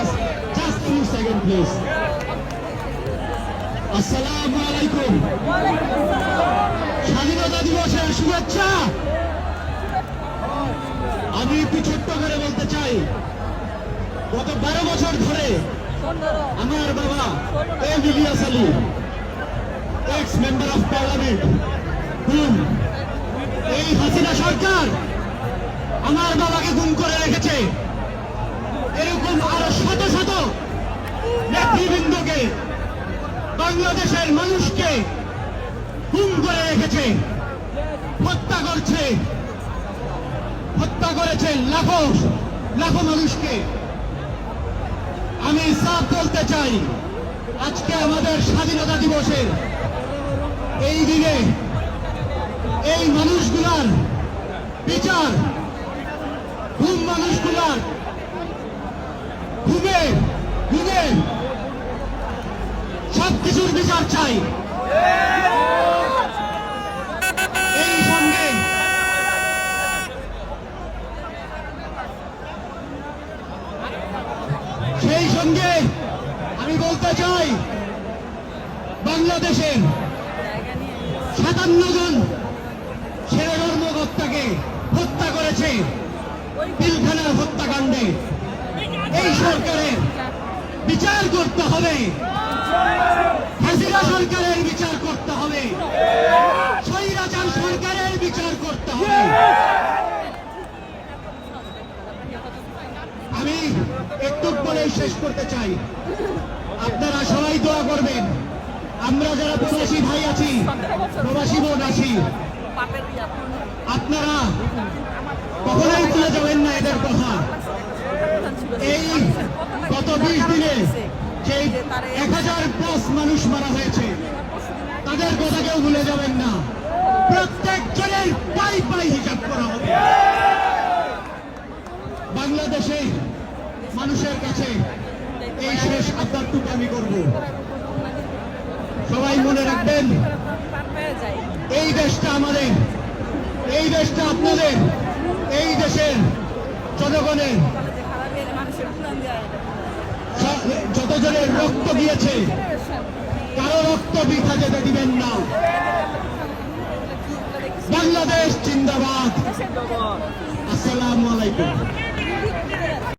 us. Just a few seconds, please. আসসালামু আলাইকুম। স্বাধীনতা দিবসের শুভেচ্ছা। আমি একটু ছোট্ট করে বলতে চাই, গত 12 বছর ধরে আমার বাবা Ilias Ali, ex member of parliament, এই হাসিনা সরকার আমার বাবাকে গুম করে রেখেছে। এরকম আরো শত শত নেতৃবৃন্দকে, বাংলাদেশের মানুষকে গুম করে রেখেছে, হত্যা করছে, হত্যা করেছে লাখো লাখো মানুষকে। আমি সাফ বলতে চাই, আজকে আমাদের স্বাধীনতা দিবসের এই দিনে এই মানুষগুলার বিচার, গুম মানুষগুলার ঘুমে ঘুমে সবকিছুর বিচার চাই। এই সঙ্গে সেই সঙ্গে আমি বলতে চাই, বাংলাদেশের 57 জন ছেলে ধর্মকর্তাকে হত্যা করেছে পিলখানার হত্যাকাণ্ডে। এই সরকারের বিচার করতে হবে, হাসিনা সরকারের বিচার করতে হবে, স্বৈরাচার সরকারের বিচার করতে হবে। আমি একটু বলে শেষ করতে চাই, আপনারা সবাই দোয়া করবেন। আমরা যারা প্রবাসী ভাই আছি, প্রবাসী বোন আছি, আপনারা কখনোই ভুলে যাবেন না এদের কথা। এই গত 20 দিনে যে 1000+ মানুষ মারা হয়েছে, তাদের কথা কেউ ভুলে যাবেন না। প্রত্যেকজনের পাই পাই হিসাব করা হবে। বাংলাদেশে মানুষের কাছে এই শেষ আবদারটুকু আমি করব, সবাই মনে রাখবেন, এই দেশটা আমাদের, এই দেশটা আপনাদের, এই দেশের জনগণের। যতজনের রক্ত দিয়েছে, কারো রক্ত বৃথা যেতে দিবেন না। বাংলাদেশ জিন্দাবাদ। আসসালামু আলাইকুম।